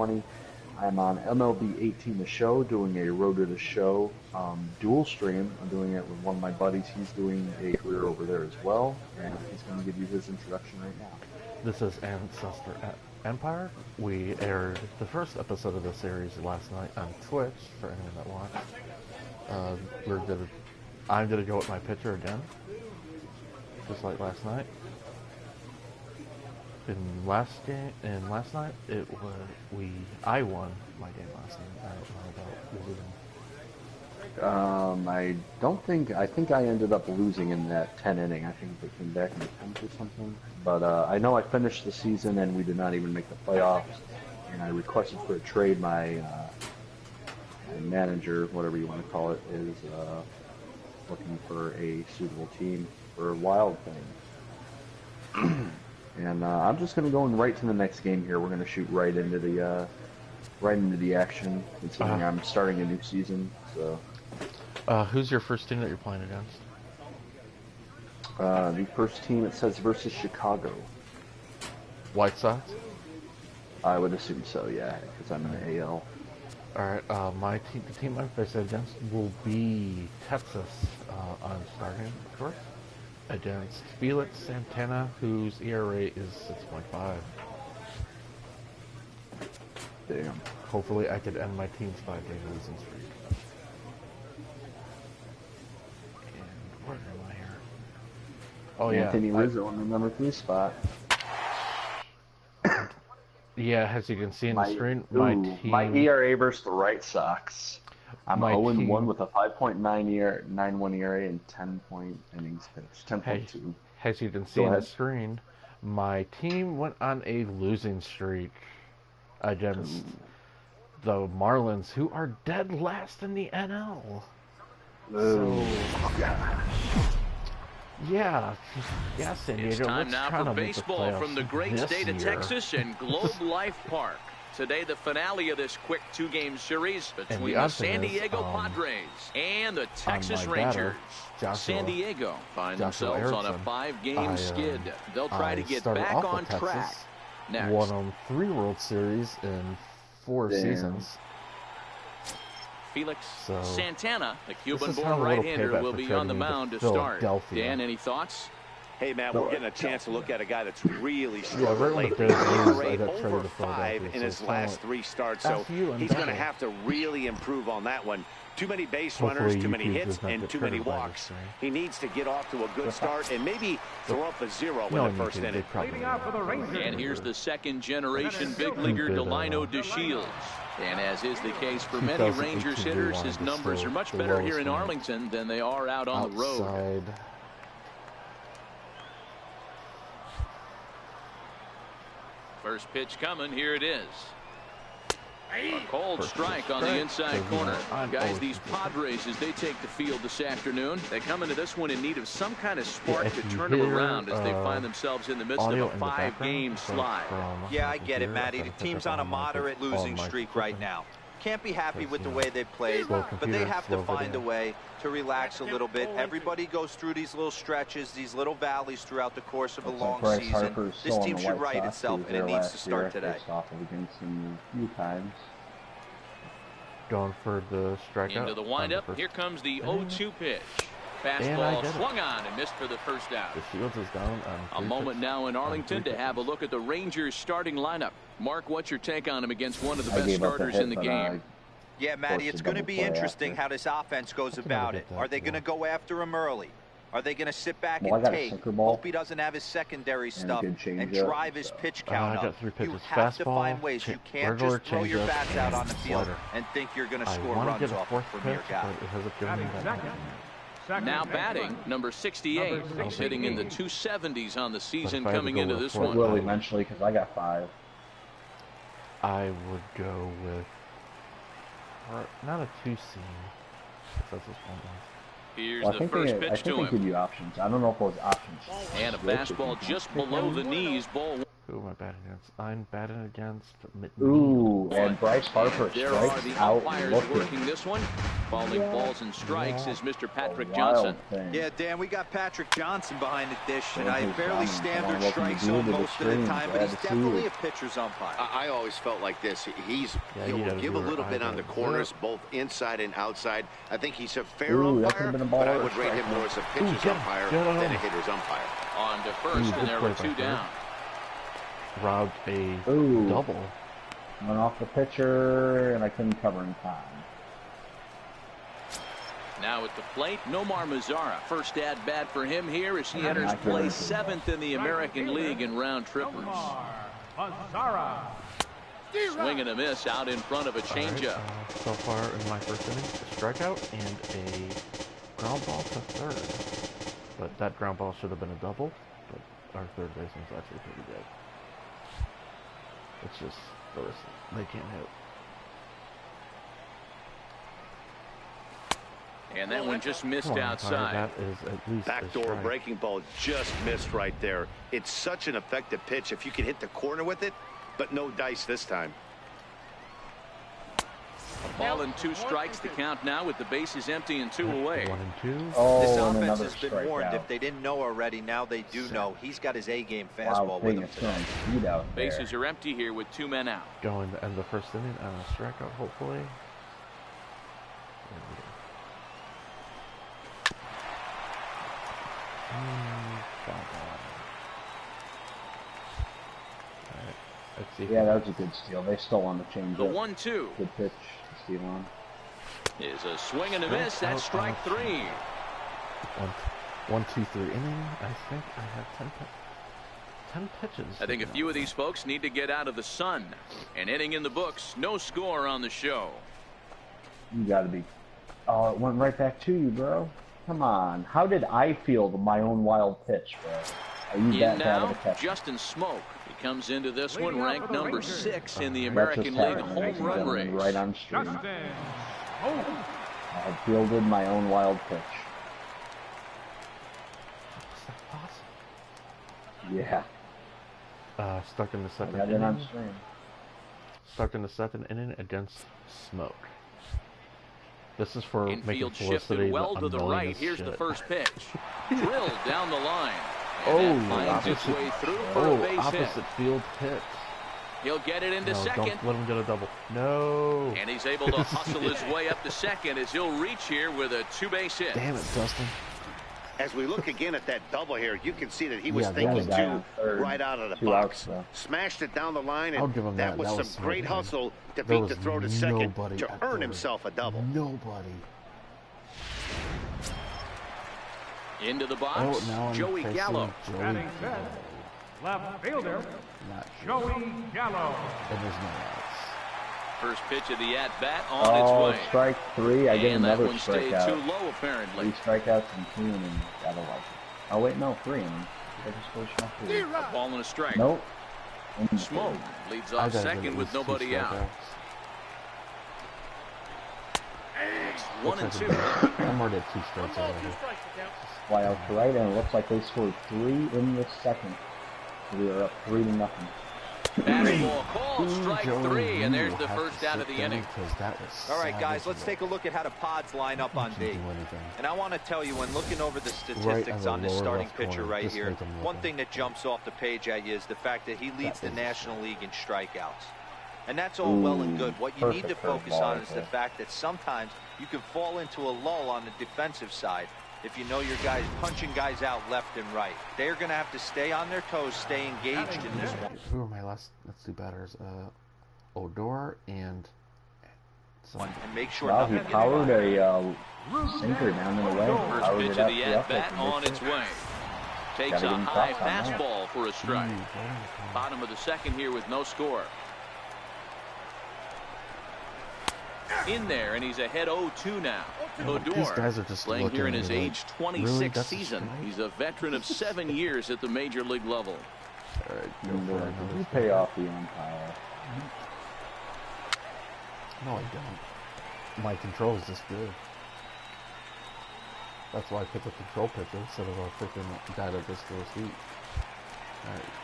2020. I'm on MLB 18 The Show, doing a Road to the Show dual stream. I'm doing it with one of my buddies. He's doing a career over there as well, and he's going to give you his introduction right now. This is Ancestor Empire. We aired the first episode of the series last night on Twitch, for anyone that watched. I'm going to go with my pitcher again, just like last night. Last night, I won my game last night. I don't know about losing. I think I ended up losing in that 10 inning. I think they came back in the 10th or something. But I know I finished the season and we did not even make the playoffs. And I requested for a trade. My manager, whatever you want to call it, is looking for a suitable team for a Wild thing. And I'm just going to go right to the next game here. We're going to shoot right into the action, considering I'm starting a new season. So, who's your first team that you're playing against? The first team, it says versus Chicago. White Sox? I would assume so, yeah, because I'm in the AL. All right, the team I'm facing against will be Texas. I'm starting first. Against Felix Santana, whose ERA is 6.5. Damn. Hopefully I could end my team's 5-game losing streak. And where am I here? Oh, yeah. Anthony Rizzo in the number 3 spot. Yeah, as you can see in the screen, my ERA versus the White Sox. I'm 0-1 with a 5.91 ERA and 10 innings pitched. 10.2. As you can see on the screen, my team went on a losing streak against the Marlins, who are dead last in the NL. So, yeah, San Diego. It's time now for baseball from the great state of Texas and Globe Life Park. Today, the finale of this quick 2-game series between the San Diego Padres and the Texas Rangers. San Diego find themselves on a 5-game skid. They'll try to get back on track. Next. Won 3 World Series in 4 seasons. Felix Santana, the Cuban-born right-hander, will be on the mound to start. Dan, any thoughts? Hey, Matt, we're getting a chance to look at a guy that's really struggled lately. He's over 5 in his last 3 starts, so he's going to have to really improve on that one. Too many base runners, too many hits, and too many walks. He needs to get off to a good start and maybe throw up a 0 in the first inning. And here's the second-generation big leaguer, Delino DeShields. And as is the case for many Rangers hitters, his numbers are much better here in Arlington than they are out on the road. First pitch coming, here it is. A cold strike on the inside corner. Guys, these Padres, as they take the field this afternoon, they come into this one in need of some kind of spark to turn them around as they find themselves in the midst of a 5-game slide. Yeah, I get it, Matty. The team's on a moderate losing streak right now. Can't be happy with the way they played, but they have to find a way to relax a little bit. Everybody goes through these little stretches, these little valleys throughout the course of a long season. This team should right itself, and it needs to start today. Going for the strikeout. Into the windup. Here comes the 0-2 pitch. Fastball swung on and missed for the first out. The Shields is down. A moment now in Arlington to have a look at the Rangers starting lineup. Mark, what's your take on him against one of the best starters in the game? Yeah, Matty, it's going to be interesting how this offense goes about it. Are they going to go after him early? Are they going to sit back and take? Hope he doesn't have his secondary stuff and drive his pitch count up. You have to find ways. You can't just throw your bats out on the field and think you're going to score runs off from your guy. Now batting, number 68. He's hitting in the 270s on the season coming into this one. Will eventually, because I got 5. I would go with not a 2 seam. That's this one. Here's the first pitch to him. I think they give you options. I don't know if those options. And a fastball just below the knees. Ball. Who am I batting against? I'm batting against Ooh, and Bryce Harper there are the umpires looking. working this one. Calling balls and strikes is Mr. Patrick Johnson. Yeah, Dan, we got Patrick Johnson behind the dish, and a fairly standard strike zone most of the time, but he's definitely a pitcher's umpire. I always felt like this. He'll give a little bit on the corners, both inside and outside. I think he's a fair umpire, but I would rate him more as a pitcher's umpire than a hitter's umpire. On to first, and there were 2 down. Robbed a double. Went off the pitcher, and I couldn't cover in time. Now at the plate, Nomar Mazara. First at bat for him here as he enters play 7th in the American League in round trippers. Swing and a miss out in front of a changeup. So far in my first inning, a strikeout and a ground ball to third. But that ground ball should have been a double. But our third baseman's actually pretty good. It's just they can't hit. And that one just missed outside. That is at least backdoor breaking ball just missed right there. It's such an effective pitch if you can hit the corner with it, but no dice this time. A ball and 2 strikes to count now with the bases empty and 2 away. 1 and 2. Oh, this offense has been warned. If they didn't know already, now they do know. He's got his A-game fastball with him today. Bases are empty here with 2 men out. Going to end the first inning and a strikeout, hopefully. Yeah, that was a good steal. They stole on the change. The 1-2. Good pitch to steal on. Is a swing and a miss. That's strike 3. 1, 2, 3 inning. I think I have 10 pitches. I think a few of these folks need to get out of the sun. An inning in the books. No score on the show. You got to be. Oh, it went right back to you, bro. Come on. How did I feel my own wild pitch, bro? Are you that bad of a catcher? Justin Smoke. He comes into this one ranked number 6 in the American League home run race. Right on stream. I have fielded my own wild pitch. Is that possible? Yeah. Stuck in the 7th inning. inning. On stream. Stuck in the 7th inning against Smoke. This is for infield making shifted well to the right. Here's the first pitch. Drilled down the line. And its way through for a base opposite hit. Field hit. He'll get it into second. Don't let him get a double. No. And he's able to hustle his way up to second as he'll reach here with a 2-base hit. Damn it, Dustin. As we look again at that double here, you can see that he was thinking right out of the box. Smashed it down the line, and that was some great hustle to beat the throw to second to earn himself a double. Nobody. Into the box, Joey Gallo. Left fielder, Joey Gallo. And there's no outs. First pitch of the at-bat on its way. Strike 3. I get another strikeout. And that one stayed too low, apparently. 3 strikeouts and 2 innings. Gotta like it. Oh, wait, no, 3 innings. I just pushed my 3. A ball and a strike. Nope. Smoke leads off second with nobody out. It's 1 and 2. I'm already at 2 strikes already. Fly out to right, and it looks like they scored 3 in the second. We are up 3-0. Fastball call, strike 3, and there's the first out of the inning. All right, guys, let's take a look at how the pods line up on D. And I want to tell you, when looking over the statistics on this starting pitcher right here, one thing that jumps off the page at you is the fact that he leads the National League in strikeouts. And that's all well and good. What you need to focus on is the fact that sometimes you can fall into a lull on the defensive side if you know your guys punching guys out left and right. They're going to have to stay on their toes, stay engaged in this one. Who are my last 2 batters? Odor and and make sure he powered a sinker down in the way. First pitch of the at-bat on its way. Takes a high fastball for a strike. Bottom of the second here with no score. In there, and he's ahead 0-2 now. Odor playing here in his age 26 season. He's a veteran of 7 years at the major league level. All right, go for it. You pay off the umpire. No, I don't. My control is just good. That's why I picked a control pitcher instead of a freaking guy that just throws heat.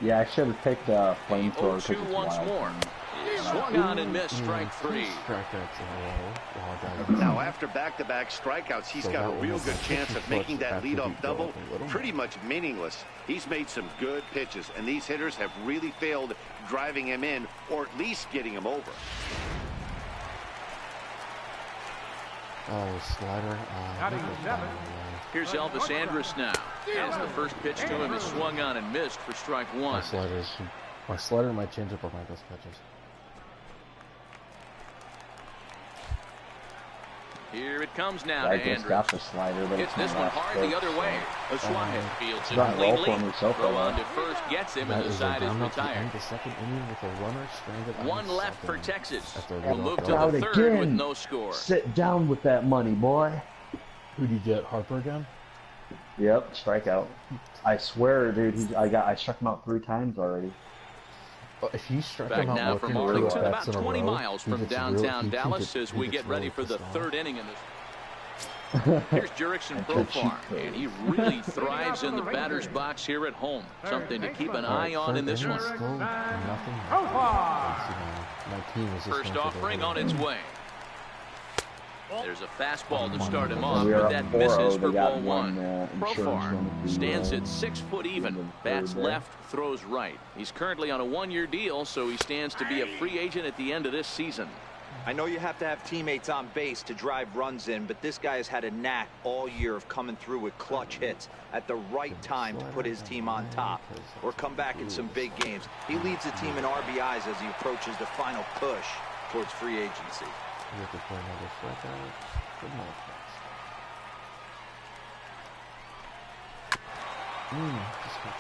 Yeah, I should have picked flamethrower. 0-2 once more. Swung on and missed, strike 3. Now, after back-to-back strikeouts, he's got a real good chance of making that leadoff double pretty much meaningless. He's made some good pitches, and these hitters have really failed driving him in or at least getting him over. Oh, slider. Here's Elvis Andrus now, as the first pitch to him is swung on and missed for strike 1. My slider and my changeup are my best pitches. Here it comes now to Andrus. Got the slider, but it's this one hard the other way. Suarez fields it cleanly. Throw on to first gets him, and the side is retired. One left for Texas. We'll move to the third with no score. Sit down with that money, boy. Who'd you get? Harper again? Yep, strikeout. I swear, dude. I struck him out 3 times already. If he struck Back him out now from Arlington, about 20 miles from downtown Dallas, as we get ready for the third inning in this. Here's Jurickson Profar, and he really thrives in the batter's box here at home. Something to keep an eye on in this one. First offering on its way. There's a fastball to start him off, but that misses for ball 1. Profar stands at 6 foot even. Bats left, throws right. He's currently on a 1-year deal, so he stands to be a free agent at the end of this season. I know you have to have teammates on base to drive runs in, but this guy has had a knack all year of coming through with clutch hits at the right time to put his team on top or come back in some big games. He leads the team in RBIs as he approaches the final push towards free agency. You have to play another strikeout. Good enough. Just got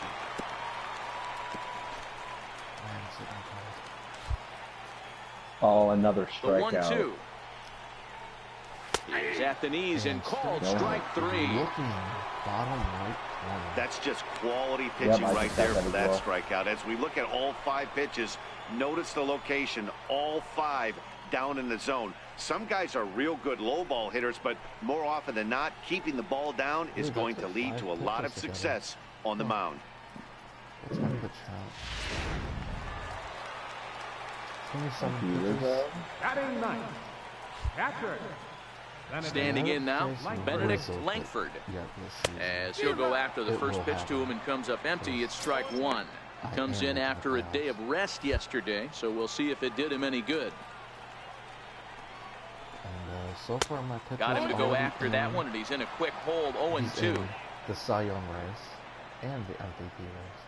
Oh, another strikeout. 1-2. He's at the knees and called strike 3. Bottom right corner. That's just quality pitching right there for that strikeout. As we look at all 5 pitches, notice the location, all 5 down in the zone. Some guys are real good low ball hitters, but more often than not, keeping the ball down is going to lead to a lot of success on the mound. What's going to be the challenge? Batting ninth, catcher. Standing in now, Benedict Langford. As he'll go after the first pitch to him and comes up empty, it's strike 1. He comes in after a day of rest yesterday, so we'll see if it did him any good. So far, my pitch got him to go after that one, and he's in a quick hold, 0-2. The Cy Young race and the MVP race.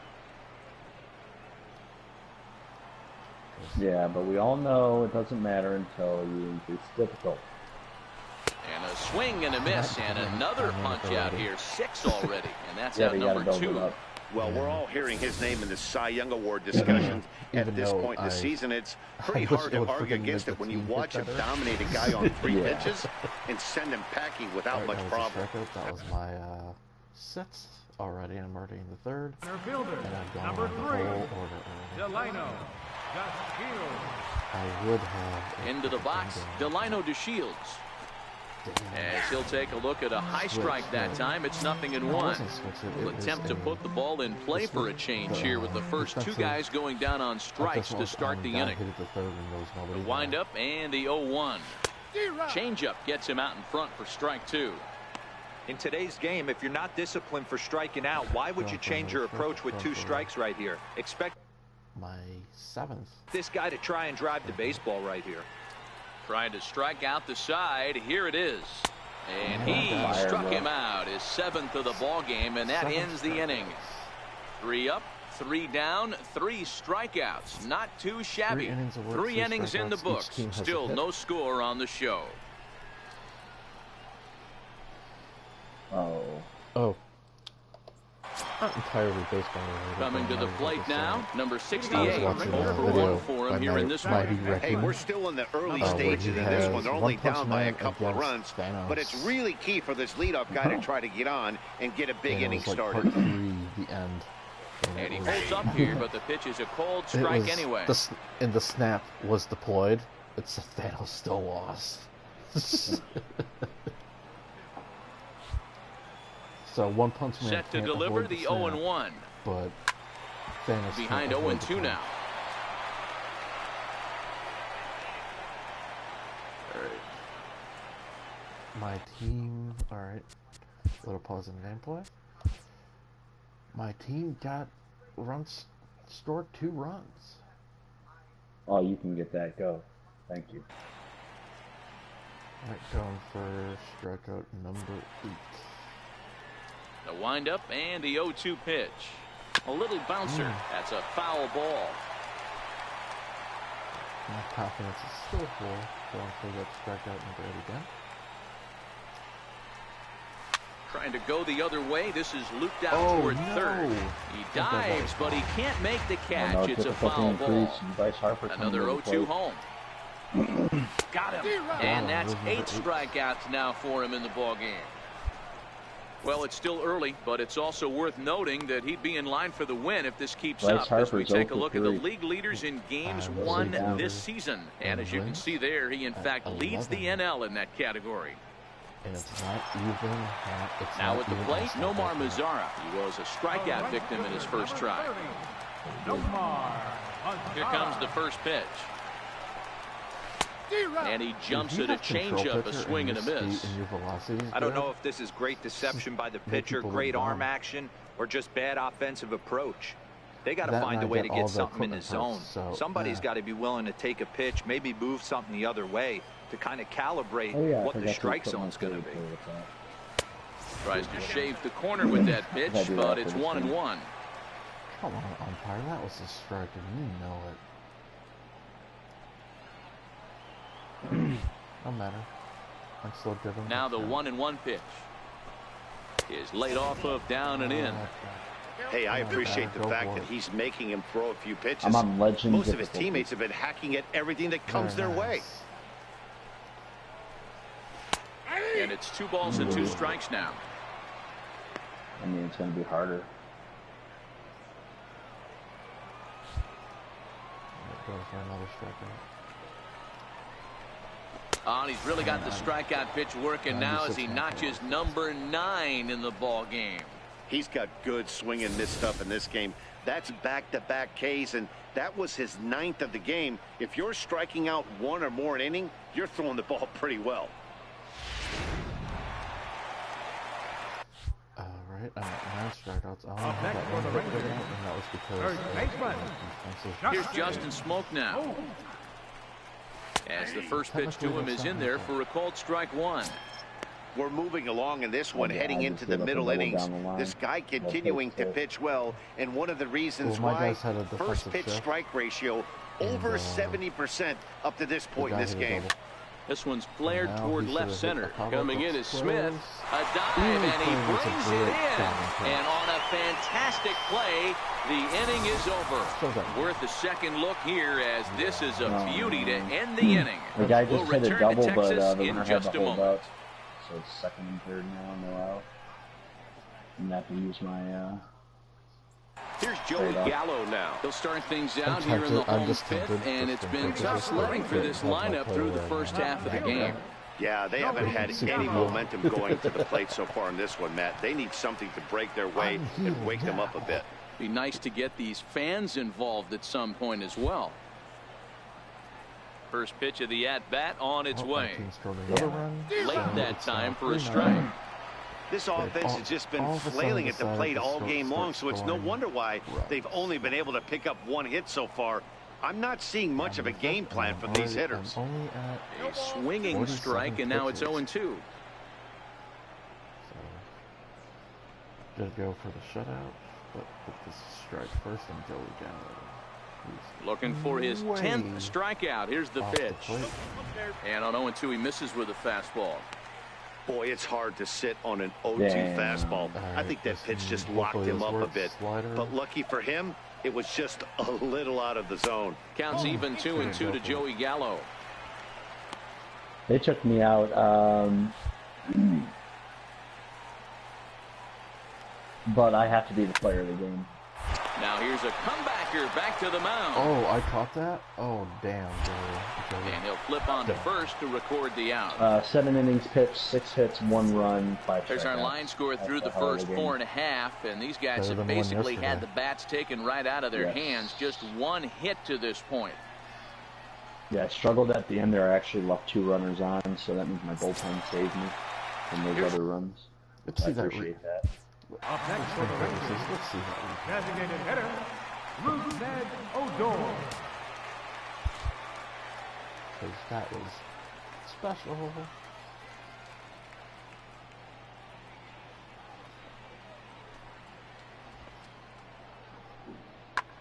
Yeah, but we all know it doesn't matter until you increase difficulty. And a swing and a miss, and another punch out here, 6 already, and that's out number 2. Well, we're all hearing his name in the Cy Young Award discussions. At this point in the season, it's pretty hard to argue against it when you watch him dominate a guy on 3 pitches and send him packing without much problem. That was my 6th already. I'm already in the 3rd. And I've gone number 3, the whole order. Delino. I would have. Into the box, Delino DeShields. As he'll take a look at a high strike that time, it's 0-1. We'll attempt to put the ball in play for a change here with the first 2 guys going down on strikes to start the inning. The windup and the 0-1. Changeup gets him out in front for strike 2. In today's game, if you're not disciplined for striking out, why would you change your approach with 2 strikes right here? Expect my 7th. This guy to try and drive the baseball right here. Trying to strike out the side. Here it is. And he struck him out. His 7th of the ball game, and that ends the inning. 3 up, 3 down, 3 strikeouts. Not too shabby. 3 innings in the books. Still no score on the show. Oh. Not entirely baseball related. Coming to the plate now, number 68. Over 1 for him here in this one. Hey, we're still in the early stages in this one. They're only down by a couple of runs, but it's really key for this leadoff guy to try to get on and get a big inning started. Part 3, the end. And he holds up here, but the pitch is a cold strike anyway. And the snap was deployed. It's Thanos still lost. So One Punch Man set to deliver the 0-1. But Behind 0-2 now. My team, alright, little pause in gameplay. My team scored 2 runs. Oh, you can get that, go. Thank you. Alright, going for strikeout number 8. The windup and the 0-2 pitch. A little bouncer. That's a foul ball. My confidence is still full. Going for that strikeout number 8 again. Trying to go the other way. This is looped out toward third. He dives, but he can't make the catch. It's a foul ball. Another 0-2 home. Got him. And that's 8 strikeouts now for him in the ball game. Well, it's still early, but it's also worth noting that he'd be in line for the win if this keeps up as we take a look at the league leaders in games won this season. And as you can see there, he in fact leads the NL in that category. And it's not even. Now at the plate, Nomar Mazara. He was a strikeout victim in his first try. Here comes the first pitch. And he jumps at a changeup, a swing and a miss. I don't know if this is great deception by the pitcher, great arm action, or just bad offensive approach. They got to find a way to get something in the zone. Somebody's got to be willing to take a pitch, maybe move something the other way to kind of calibrate what the strike zone's going to be. Tries to shave the corner with that pitch, but it's 1-1. Come on, umpire, that was a strike, and you know it. No matter. I'm still giving. Now the 1-1 pitch is laid off of down and in. Hey, I appreciate the fact that he's making him throw a few pitches. I'm on legend. Most of his teammates have been hacking at everything that comes their way. And it's 2 balls and 2 strikes now. I mean, it's going to be harder. Going for another strikeout. Oh, and he's really got the strikeout pitch working now as he notches number 9 in the ball game. He's got good swing and miss stuff in this game. That's back-to-back Ks, and that was his 9th of the game. If you're striking out 1 or more an inning, you're throwing the ball pretty well. Alright, I'm at 9 strikeouts. I only had that one hit and that was because here's Justin Smoke now. As the first pitch to him is in there for a called strike 1. We're moving along in this one, heading into the middle innings. This guy continuing to pitch well, and one of the reasons why first pitch strike ratio over 70% up to this point in this game. This one's flared toward left center. Coming in is Smith. A dive, and he brings it in. And on a fantastic play, the inning is over. Worth a second look here, as this is a beauty to end the inning. The guy just hit a double, but the in runner just had to a hold moment. out. So it's 2nd and 3rd now, no out. I'm going to have to use my... Here's Joey Gallo now. They'll start things out here in the home 5th, and it's been tough sledding for this lineup through the first half of the game. Yeah, they haven't had any momentum going to the plate so far in this one, Matt. They need something to break their way and wake them up a bit. Be nice to get these fans involved at some point as well. First pitch of the at-bat on its way. Late that time for a strike. This offense has just been flailing at the plate all game long, so it's no wonder why they've only been able to pick up 1 hit so far. I'm not seeing much of a game plan from these hitters. A swinging strike, and now it's 0-2. Just go for the shutout, but put this strike first and Joey Gallo. Looking for his 10th strikeout. Here's the pitch. And on 0-2, he misses with a fastball. Boy, it's hard to sit on an 0-2 fastball. I think that pitch just locked him up a bit. But lucky for him, it was just a little out of the zone. Counts even 2-2 to Joey Gallo. They took me out. But I have to be the player of the game. Now here's a comebacker back to the mound. Oh, I caught that? Oh, damn. And he'll flip on to first to record the out. 7 innings pitched, 6 hits, 1 run, 5 strikeouts. There's our line score through the first 4.5, and these guys have basically had the bats taken right out of their hands. Just 1 hit to this point. Yeah, I struggled at the end there. I actually left 2 runners on, so that means my bullpen saved me from those other runs. Let's see that. Appreciate that. Up next for the Rangers, let's see that. Designated hitter, Rougned Odor. Because that was special.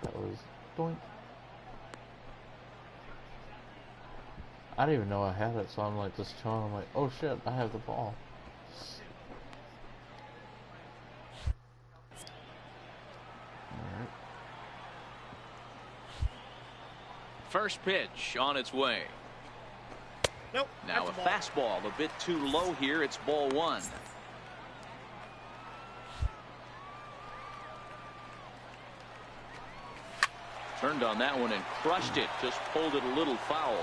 That was doink. I didn't even know I had it, so I'm like just chilling. I'm like, oh shit, I have the ball. Alright. First pitch on its way. Nope. Now a fastball a bit too low here. It's ball 1. Turned on that one and crushed it. Just pulled it a little foul.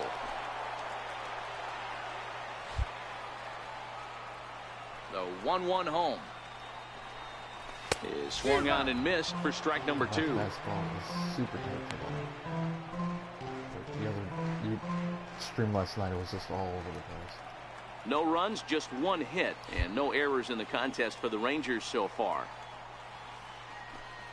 The 1-1 home is swung on and missed for strike number 2. That fastball was super tight today. The other stream last night, it was just all over the place. No runs, just 1 hit, and no errors in the contest for the Rangers so far.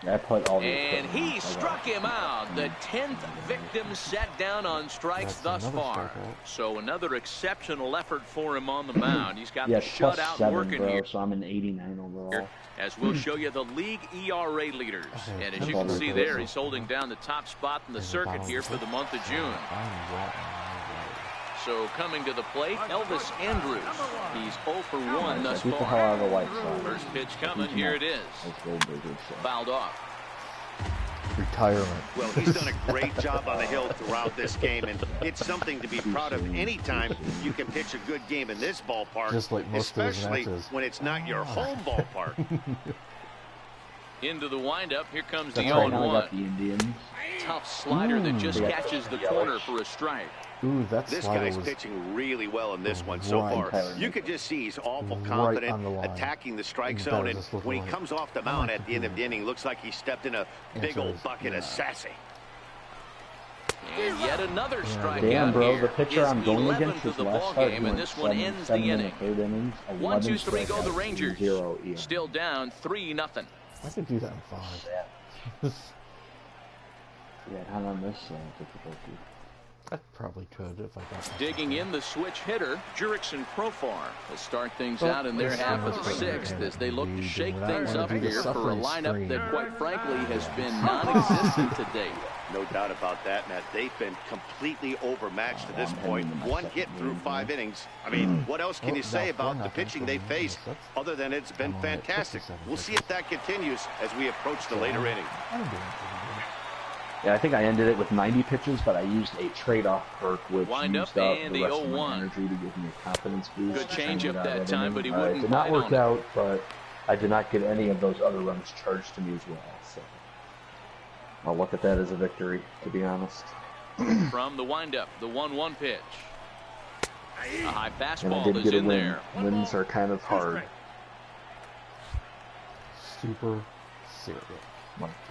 I put all and he struck him out. The 10th victim set down on strikes thus far. So another exceptional effort for him on the mound. He's got the shutout 7, working here. So I'm an 89 overall. As we'll show you the league ERA leaders. And as you can see there, he's holding down the top spot in the circuit here for the month of June. So coming to the plate, Elvis Andrews. He's 0 for 1 thus far. First pitch coming. Here it is. Fouled off. Retirement. Well, he's done a great job on the hill throughout this game, and it's something to be proud of anytime you can pitch a good game in this ballpark, just like most especially when it's not your home ballpark. Into the windup. Here comes the 0-1. Tough slider that just catches the corner for a strike. Ooh, this guy's pitching really well in this one so far. You could just see he's awful confident attacking the strike zone, and when he comes off the mound at the end of the inning, looks like he stepped in a big old bucket of sassy. And yet another strikeout. Damn, bro, here. the pitcher I'm going against is last start and this one ends the inning. 1, 2, 3 go the Rangers. 0 Still down 3-0. I could do that in 5. Yeah, not on this difficulty. I probably could if I got digging in the switch hitter, Jurickson Profar will start things out in their half of the 6th as they look to shake things up here for a lineup that, quite frankly, has been non-existent to date. No doubt about that, Matt. They've been completely overmatched to this point. 1 hit through 5 innings. I mean, what else can you say about the pitching they faced other than it's been fantastic? We'll see if that continues as we approach the later inning. Yeah, I think I ended it with 90 pitches, but I used a trade-off perk, which used up the rest of my energy to give me a confidence boost. Good change up that time, but he wouldn't. It did not work out, but I did not get any of those other runs charged to me as well. So I'll look at that as a victory, to be honest. From the windup, the 1-1 pitch. A high fastball is in there. Wins are kind of hard. Super serious.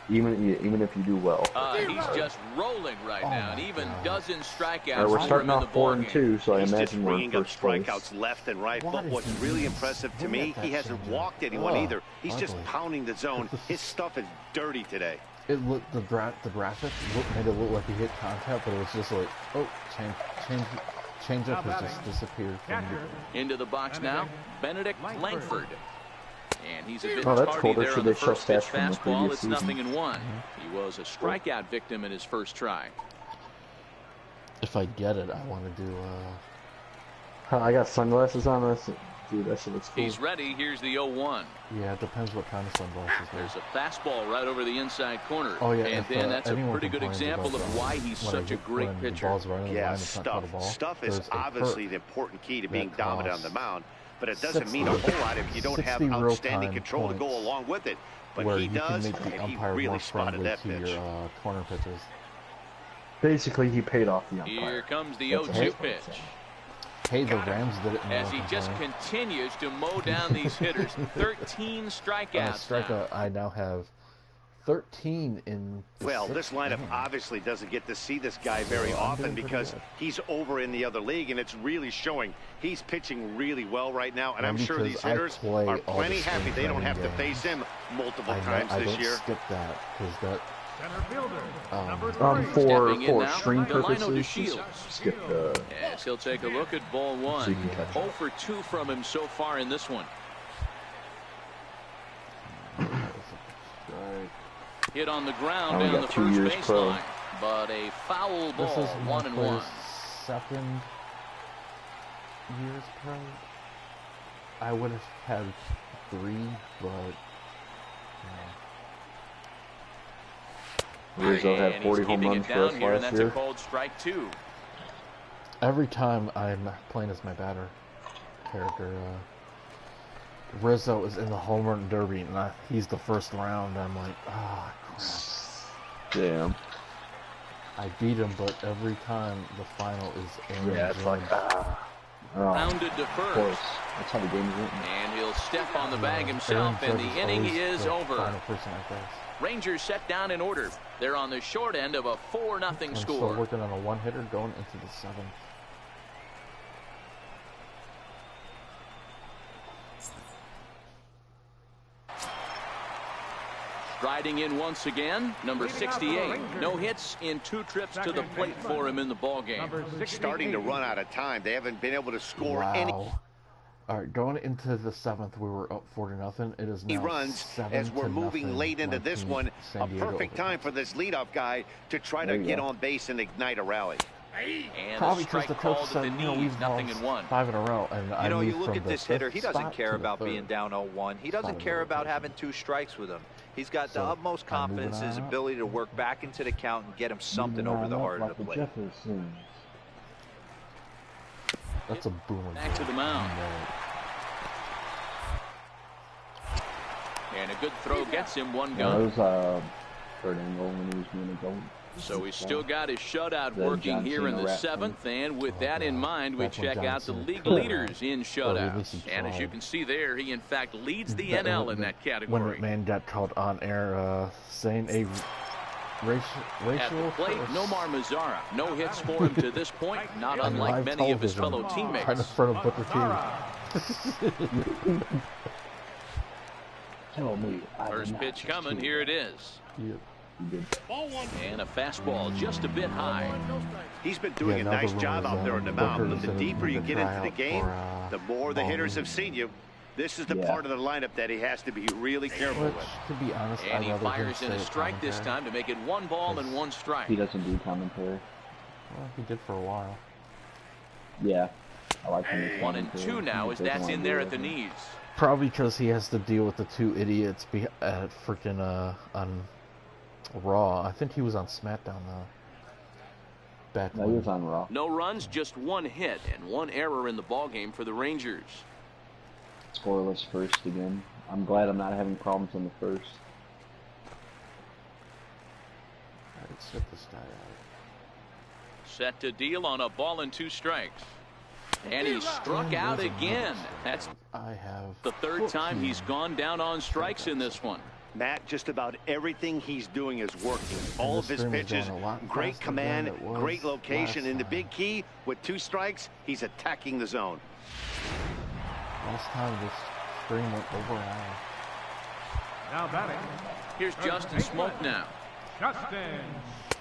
Even if you do well. He's just rolling right now, and even dozen strikeouts. We're starting off 4-2, so I imagine we're in first place. Strikeouts left and right. But what's really impressive to me, he hasn't walked anyone either. He's just pounding the zone. His stuff is dirty today. It looked the graphic made it look like he hit contact, but it was just like, oh, change up has just disappeared from into the box now. Benedict Langford. And he's a bit that's cool. there on the first pitch fastball. It's season. 0-1. He was a strikeout victim in his first try. If I get it, I want to do. I got sunglasses on this. Dude, that shit looks cool. He's ready. Here's the 0-1. Yeah, it depends what kind of sunglasses. There's a fastball right over the inside corner. Oh yeah, and then that's a pretty good example of why he's such a great pitcher. Yeah, stuff is obviously the important key to being dominant on the mound. But it doesn't mean a whole lot if you don't have outstanding control to go along with it. But he does, and he really spotted that pitch. Corner pitches. Basically, he paid off the umpire. Here comes the 0-2 pitch. Hey, the Rams did it. As he just continues to mow down these hitters. 13 strikeouts. I now have 13 in. Well, this lineup obviously doesn't get to see this guy very often because he's over in the other league, and it's really showing. He's pitching really well right now, and I'm sure these hitters are plenty happy they don't have to face him multiple times this year. Skip that because that. For string purposes, skip the. Yes, he'll take a look at ball one. So you can catch 0 for 2 from him so far in this one. Hit on the ground down the first baseline, but a foul ball. This is 1-1. Second year's pro. I would have had 3, but. Rizzo had 40 home runs for us last year. Called strike 2. Every time I'm playing as my batter character, Rizzo is in the home run derby, and he's the first round. I'm like, ah, crap. Damn. I beat him, but every time the final is Aaron. Yeah, it's like, Rounded to first. Of course. That's how the game's written. And he'll step on the bag himself, and the inning is over. Final person I face. Rangers set down in order. They're on the short end of a 4-0 score. I'm still working on a one-hitter going into the 7th. Striding in once again, number 68. No hits in 2 trips to the plate for him in the ballgame. Starting to run out of time. They haven't been able to score any. All right, going into the 7th, we were up 4-0. It is now he runs as we're moving late into this one. A perfect time for this leadoff guy to try to get on base and ignite a rally. And probably because the coach said, we've nothing lost in 1. 5 in a row. And you look at this hitter, he doesn't care about being down 0-1. He doesn't care about having 2 strikes with him. He's got the utmost confidence in his ability to work back into the count and get him something over the heart of the plate. That's a boomer. Back to the mound. And a good throw gets him 1 gun. That was third angle when he was going to go. So he's still got his shutout working here in the 7th, and with that in mind, we check out the league leaders in shutouts. And as you can see there, he in fact leads the NL in that category. When man got called on air saying a racial at the plate, Nomar Mazara. No hits for him to this point, not unlike many of his fellow teammates. Right in front of Booker T. Tell me. First pitch coming, here it is. Yep. And a fastball just a bit high. He's been doing a nice job out there on the mound, but the deeper you get into the game, the more the hitters have seen you. This is the part of the lineup that he has to be really careful with. To be honest, and he fires in a strike this time to make it 1 ball and 1 strike. He doesn't do commentary. Well, he did for a while. Yeah, I like him. 1 and 2 now as that's in there at the knees. Probably because he has to deal with the 2 idiots at freaking on Raw. I think he was on SmackDown back when. No, he was on Raw. No runs, just 1 hit and 1 error in the ballgame for the Rangers. Scoreless first again. I'm glad I'm not having problems on the first. Alright, set this guy out. Set to deal on a ball and 2 strikes. And he struck out again. That's the 3rd time he's gone down on strikes in this one. Matt, just about everything he's doing is working. All of his pitches, great command, great location. And the big key, with 2 strikes, he's attacking the zone. Last time this stream went over an hour. Now batting. Here's Justin Smoke now. Justin.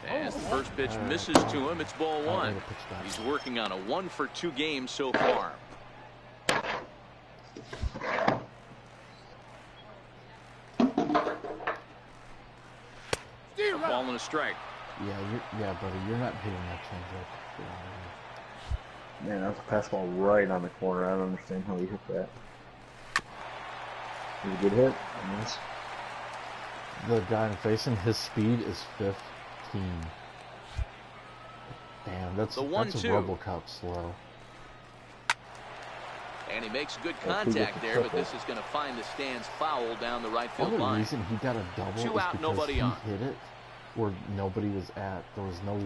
As the first pitch misses to him, it's ball 1. He's working on a 1 for 2 game so far. A ball and a strike. Yeah, buddy, you're not hitting that changeup. Man, that's a fastball right on the corner. I don't understand how he hit that. It was a good hit. I guess. The guy I'm facing, his speed is 15. Damn, that's a RoboCop slow. And he makes good contact there, but this is going to find the stands foul down the right field line. The reason he got a double 2 out, nobody on. He hit it where nobody was at. There was no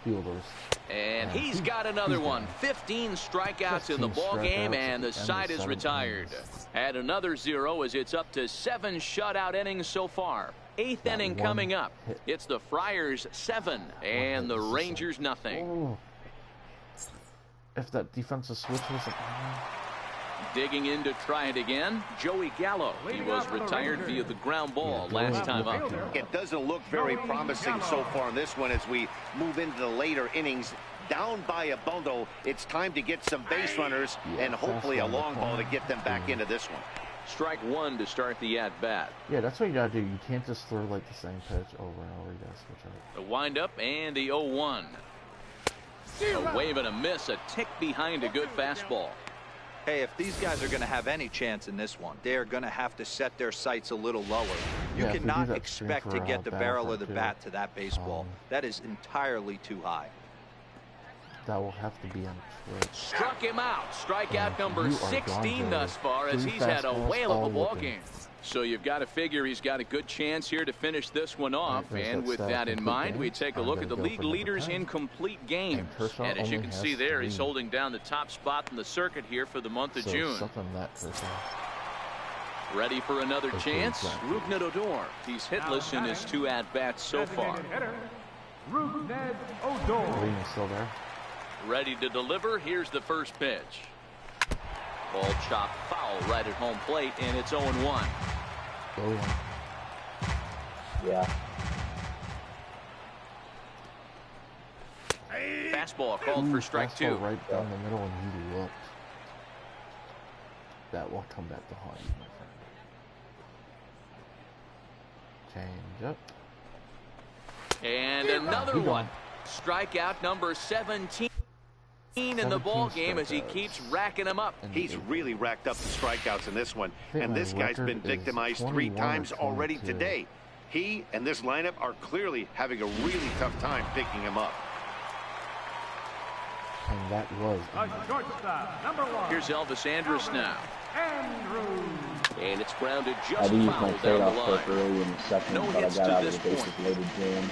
fielders. And he's got another one. 15 strikeouts in the ball game, and the side is retired. Add another 0 as it's up to 7 shutout innings so far. 8th inning coming up. It's the Friars 7 and the Rangers nothing. Oh. If that defensive switch wasn't digging in to try it again, Joey Gallo. He was retired via the ground ball last time up. It doesn't look very promising so far in this one as we move into the later innings. Down by a bundle, it's time to get some base runners and hopefully a long ball to get them back into this one. Strike 1 to start the at-bat. Yeah, that's what you gotta do. You can't just throw like the same pitch over and over. You gotta switch up. The windup and the 0-1. A wave and a miss, a tick behind a good fastball. Hey, if these guys are going to have any chance in this one, they're going to have to set their sights a little lower. You cannot expect to get the barrel of the bat to that baseball. That is entirely too high. That will have to be on trip. Struck him out. Strikeout number 16 thus far as he's had a whale of a ball game. So you've got to figure he's got a good chance here to finish this one off. And with that in mind, we take a look at the league leaders in complete games. And as you can see there, he's holding down the top spot in the circuit here for the month of June. Ready for another chance? Rougned Odor. He's hitless in his 2 at-bats so far. Rougned Odor. Still there. Ready to deliver. Here's the first pitch. Ball chopped foul right at home plate, and it's 0-1. Yeah. Fastball called for strike 2. Right down the middle, and he looked. That will come back to haunt you, my friend. Change up. And another one. Strikeout number 17 in the ball game as he keeps racking them up. He's really racked up the strikeouts in this one, and this guy's been victimized 3 times already today. He and this lineup are clearly having a really tough time picking him up. And that was shortstop, number 1. Here's Elvis Andrus now. And it's grounded just I did use foul my down the trade-off line. pick early in the second, No but I hits got to out of this the bases point. loaded jam.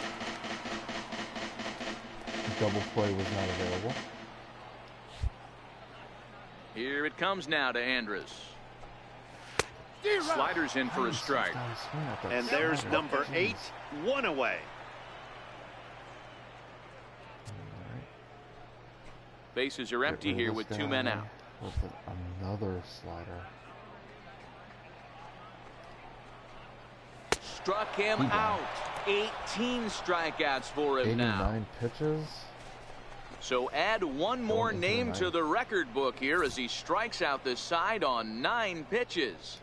double play was not available. Here it comes now to Andrus. Sliders in for a strike. And there's number 8, 1 away. Bases are empty here with 2 men out. With another slider. Struck him out. 18 strikeouts for him now. 89 pitches. So add one more name to the record book here as he strikes out this side on 9 pitches.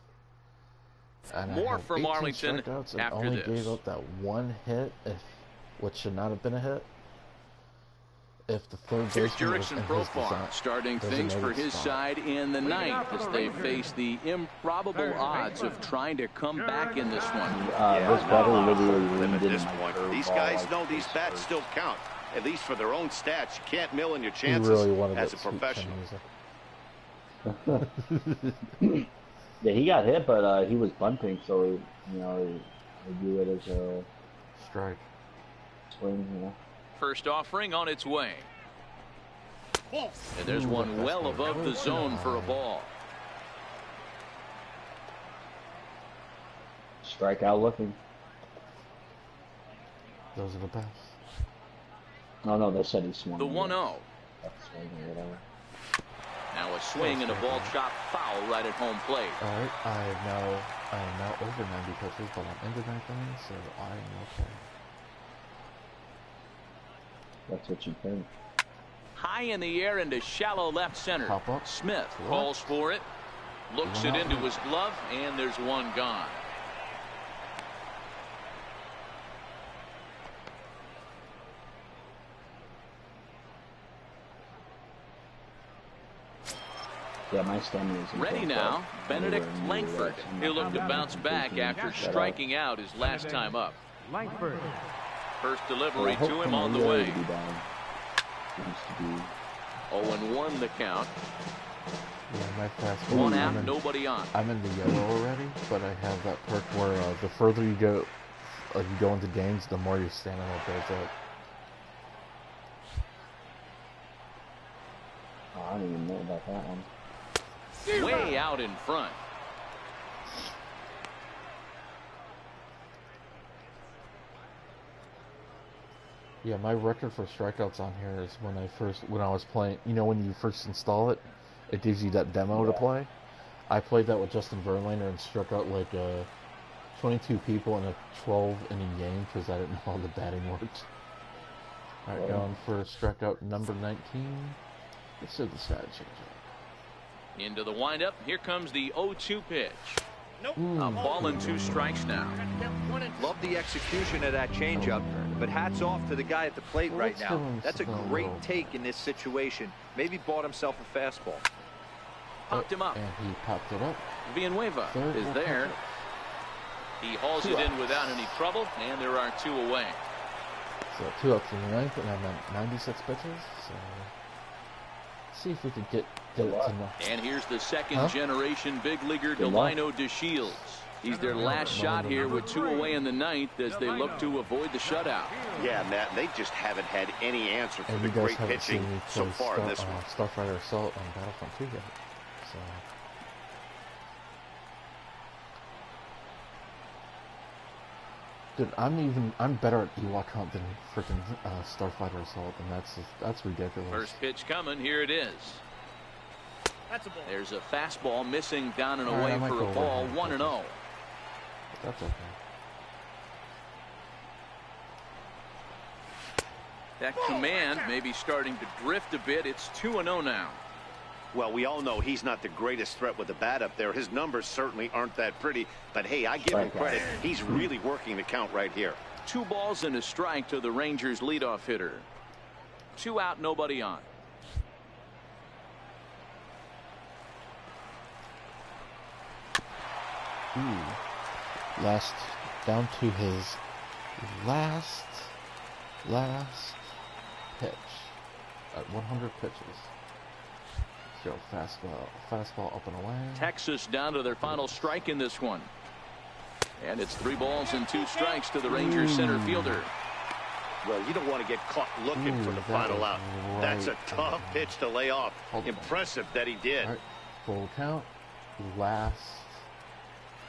And more from Arlington after only this. Gave up that 1 hit, which should not have been a hit. If the third Here's baseman was Jurickson Profar starting things for his side in the 9th as they face the improbable odds of trying to come back in this one. This batter literally leaned At into this my point, curveball these guys like know these bats first. still count, at least for their own stats. You can't mill in your He chances really wanted as a that sweet professional. music. Yeah, he got hit, but he was bunting, so you know, they view it as a Strike. swing. You know. First offering on its way. And there's one well above the zone for a ball. Strikeout looking. Those are the best. No, they said he swung. The 1-0. Swing or whatever. Now a swing and a ball chopped foul right at home plate. Alright, I am now over 90 pitches, but I'm into 9th inning, so I am okay. That's what you think. High in the air into shallow left center. Pop up. Smith calls for it. Looks it into his glove, and there's one gone. Yeah, my stamina is ready now. Benedict Langford. He'll look to bounce back after striking out his last time up. Langford. First delivery to him on the way. 0-1 the count. Yeah, my fastball. 1 out, nobody on. I'm in the yellow already, but I have that perk where the further you go into games, the more your stamina builds up. I don't even know about that one. Way out in front. Yeah, my record for strikeouts on here is when I was playing, you know, when you first install it, it gives you that demo to play. I played that with Justin Verlander and struck out like 22 people in a 12-inning game because I didn't know how the batting worked. Alright, going for strikeout number 19. Let's see the stat change up. Into the windup. Here comes the 0-2 pitch. Nope. A ball and 2 strikes now. Love the execution of that changeup, but hats off to the guy at the plate right now. That's a great take in this situation. Maybe bought himself a fastball. Popped him up. And he popped it up. Villanueva is there. He hauls it in without any trouble, and there are 2 away. So 2 outs in the ninth, and I'm at 96 pitches. So let's see if we could get it to. And here's the second-generation big leaguer Delino DeShields. He's their last shot here with 2 away in the ninth as they look to avoid the shutout. Yeah, Matt, they just haven't had any answer for the great pitching so far in this one. Starfighter Assault on Battlefront 2 yet. So. Dude, I'm better at Ewok Hunt than freaking Starfighter Assault, and that's ridiculous. First pitch coming, here it is. That's a ball. There's a fastball missing down and away for a ball, 1-0. That's okay. That command may be starting to drift a bit. It's 2-0 now. Well, we all know he's not the greatest threat with the bat up there. His numbers certainly aren't that pretty, but hey, I give him credit. He's really working the count right here. 2 balls and a strike to the Rangers leadoff hitter. 2 out, nobody on. Last down to his last pitch at 100 pitches. So fastball up and away. Texas down to their final strike in this one. And it's 3 balls and 2 strikes to the Rangers center fielder. Well, you don't want to get caught looking for the final out. That's a tough pitch to lay off. Impressive that he did. Right. Full count. Last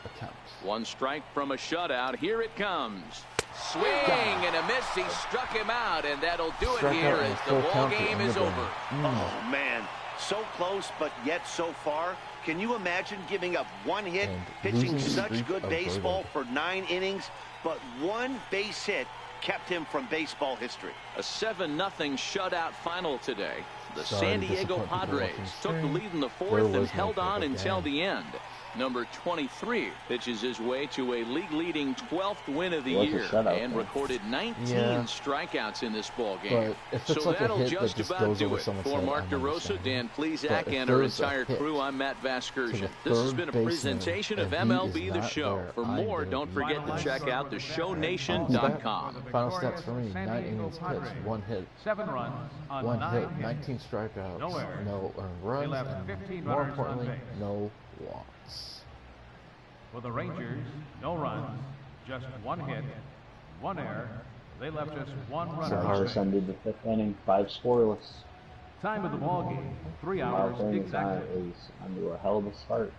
attempt. 1 strike from a shutout. Here it comes. Swing and a miss. He struck him out, and that'll do it here as the ball game is over. Oh, man. So close, but yet so far. Can you imagine giving up 1 hit, pitching such good baseball for 9 innings, but 1 base hit kept him from baseball history? A 7-0 shutout final today. The San Diego Padres took the lead in the 4th and held on until the end. Number 23 pitches his way to a league-leading 12th win of the year and recorded 19 strikeouts in this ball game. So like that'll just about do it. For Mark DeRosa, Dan Plezak, and our entire crew, I'm Matt Vasgersian. This has been a presentation of MLB The Show. For more, don't forget to check out theshownation.com. Final stats for me: 9 innings pitched, 1 hit, 7 runs on 1 9 hit, 19 strikeouts, no earned runs, and more importantly, no walks. For the Rangers, no runs, just 1 hit, 1 error. They left just 1 runner. So Harris ended the 5th inning, 5 scoreless. Time of the ball game, 3 hours exactly. Is under a hell of a start.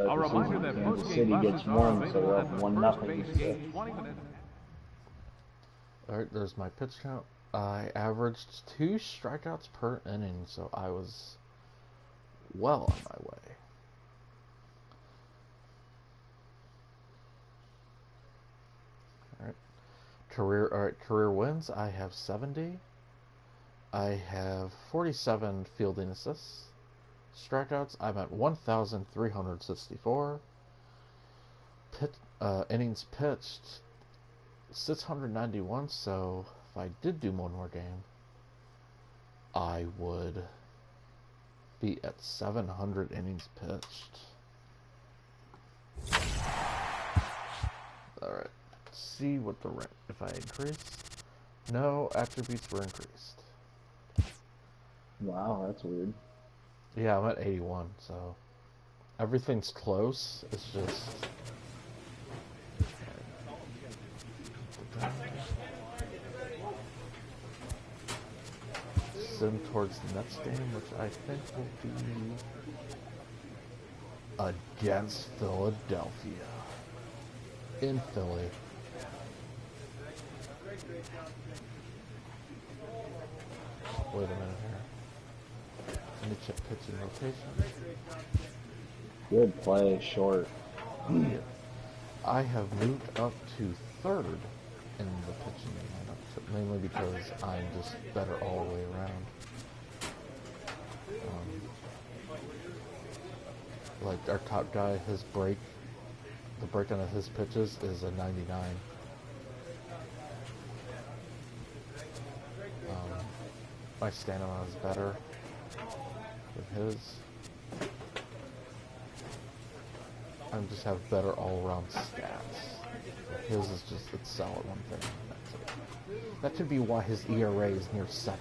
A reminder that Kansas City gets 1, so we're up 1-0. Alright, there's my pitch count. I averaged 2 strikeouts per inning, so I was well on my way. Career wins. I have 70. I have 47 fielding assists. Strikeouts, I'm at 1,364. Innings pitched, 691. So if I did do one more game, I would be at 700 innings pitched. All right. See what the rent, if I increase. No attributes were increased. Wow, that's weird. Yeah, I'm at 81, so everything's close. It's just us in towards the next game, which I think will be against Philadelphia. In Philly. Wait a minute here. Let me check pitching rotation. Good play, short. I have moved up to third in the pitching lineup, mainly because I'm just better all the way around. Like our top guy, the breakdown of his pitches is a 99. My stamina is better than his. I just have better all-around stats. His is just excel at one thing. That's it. That could be why his ERA is near 7.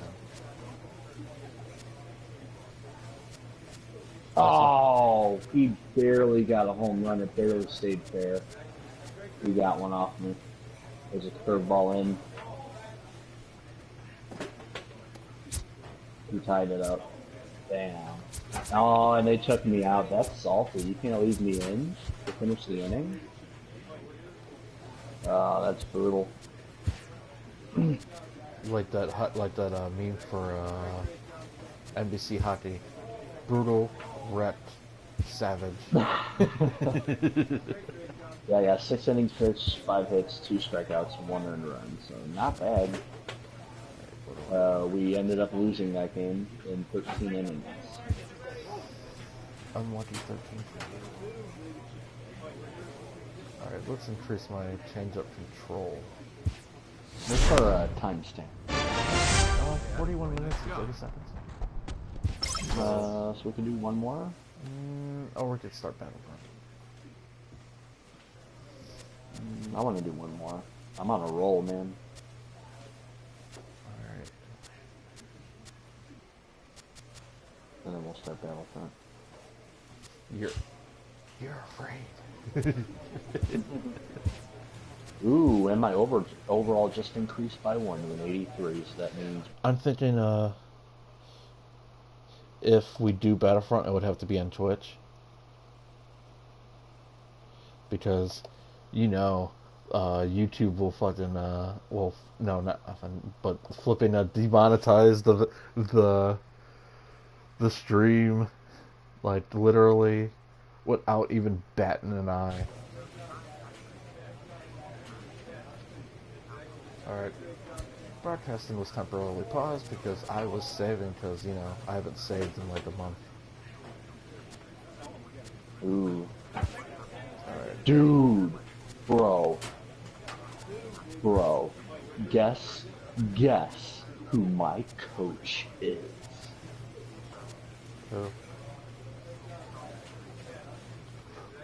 Oh, he barely got a home run. It barely stayed fair. He got one off me. There's a curveball in. He tied it up. Damn. Oh, and they took me out. That's salty. You can't leave me in to finish the inning. Oh, that's brutal. Like that meme for NBC hockey. Brutal, wrecked, savage. Yeah, 6 innings pitched, 5 hits, 2 strikeouts, and 1 earned run. So not bad. We ended up losing that game in 13 innings. Unlucky 13. Alright, let's increase my change-up control. What's our timestamp? 41 minutes and 30 seconds. So we can do one more? Or we could start Battlefront. I want to do one more. I'm on a roll, man. Alright. And then we'll start Battlefront. You're afraid. Ooh, and my overall just increased by 1 to an 83, so that means... I'm thinking, if we do Battlefront, it would have to be on Twitch. Because, YouTube will fucking, well, no, not often, but flipping demonetize the stream, like, literally, without even batting an eye. Alright. Broadcasting was temporarily paused because I was saving, because, I haven't saved in like a month. Ooh. Alright. Dude! Bro, guess who my coach is. Who?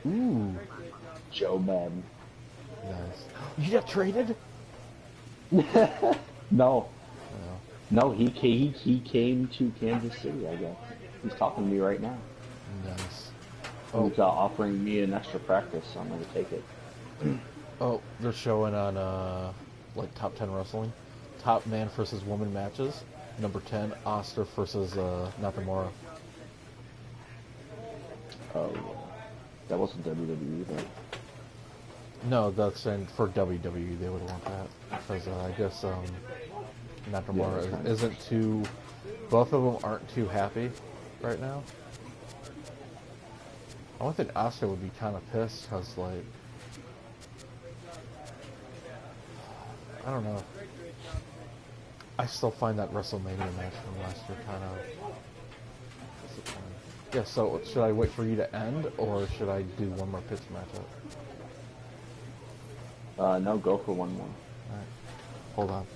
Ooh. Joe Madden. Nice. You got traded? No. No, he came to Kansas City, I guess. He's talking to me right now. Nice. He's offering me an extra practice, so I'm going to take it. Oh, they're showing on, like, Top 10 Wrestling. Top man versus woman matches. Number 10, Oster versus, Nakamura. Oh, yeah. That wasn't WWE, though. No, that's saying for WWE they would want that. Because, I guess, Nakamura isn't too... Both of them aren't too happy right now. I would think Asuka would be kind of pissed, because, like... I don't know. I still find that WrestleMania match from last year kind of disappointing. Yeah, so should I wait for you to end, or should I do one more pitch matchup? No, go for one more. Alright. Hold on.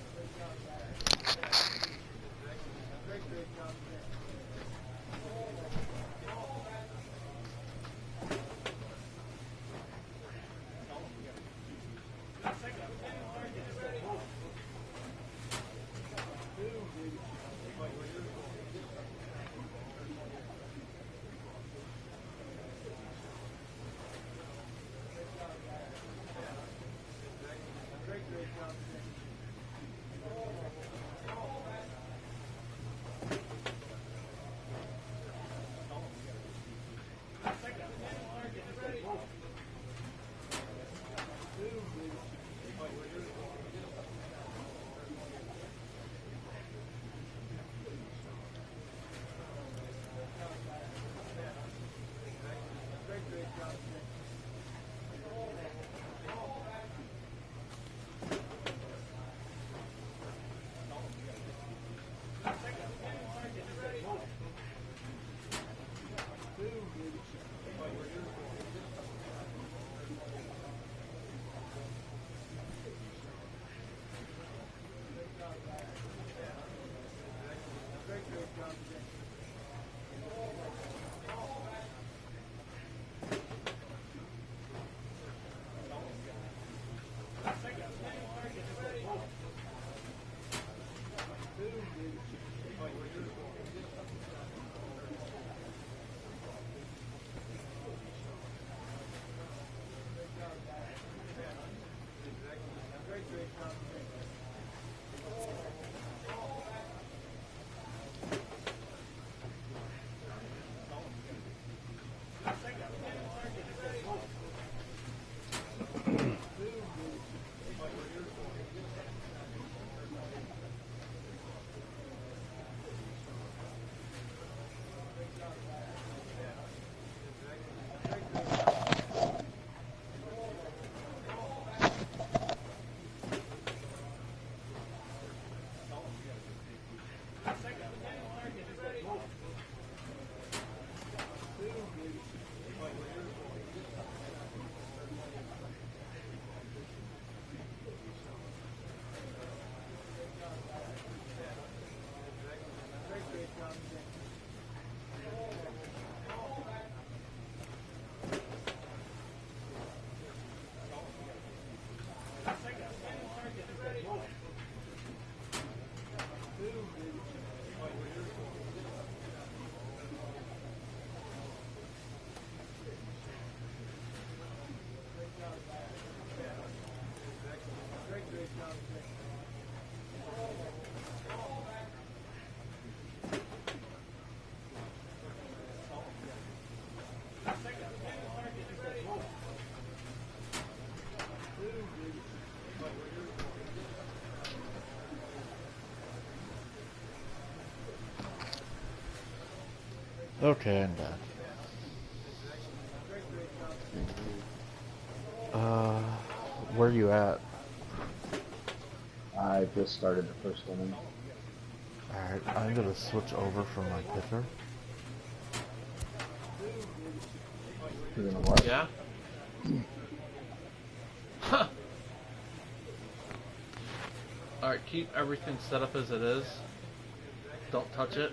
Okay, I'm back. Where are you at? I just started the first inning. Alright, I'm gonna switch over from my pitcher. You're gonna what? Yeah? Huh! Alright, keep everything set up as it is. Don't touch it.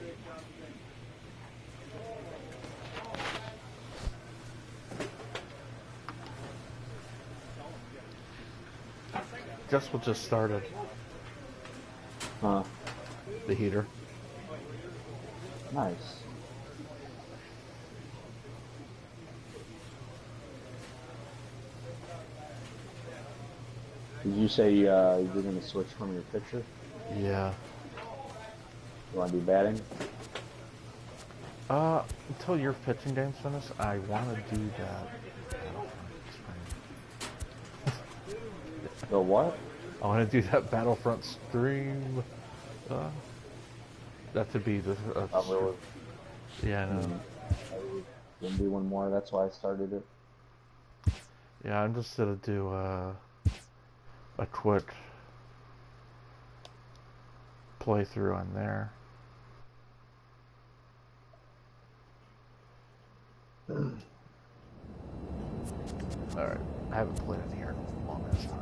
Guess what just started? Huh. The heater. Nice. Did you say you're going to switch from your pitcher? Yeah. You want to be batting? Until your pitching game's finished, I want to do that. The what? I want to do that Battlefront stream. That could be the. Really? Yeah, I know. I can do one more. That's why I started it. Yeah, I'm just gonna do a quick playthrough on there. Alright, I haven't played it here in a long ass time.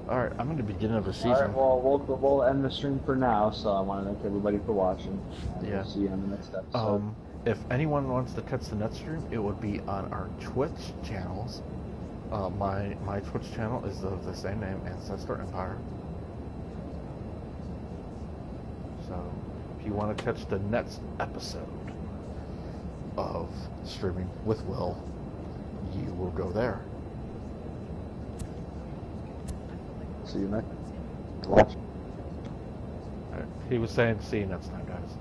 Alright, I'm in the beginning of the season. Alright, well, we'll end the stream for now, so I want to thank everybody for watching. Yeah. We'll see you on the next episode. If anyone wants to catch the next stream, it would be on our Twitch channels. My Twitch channel is of the same name, Ancestor Empire. So, if you want to catch the next episode of Streaming with Will, you will go there. See you next. Watch. Right. He was saying, see you next time, guys.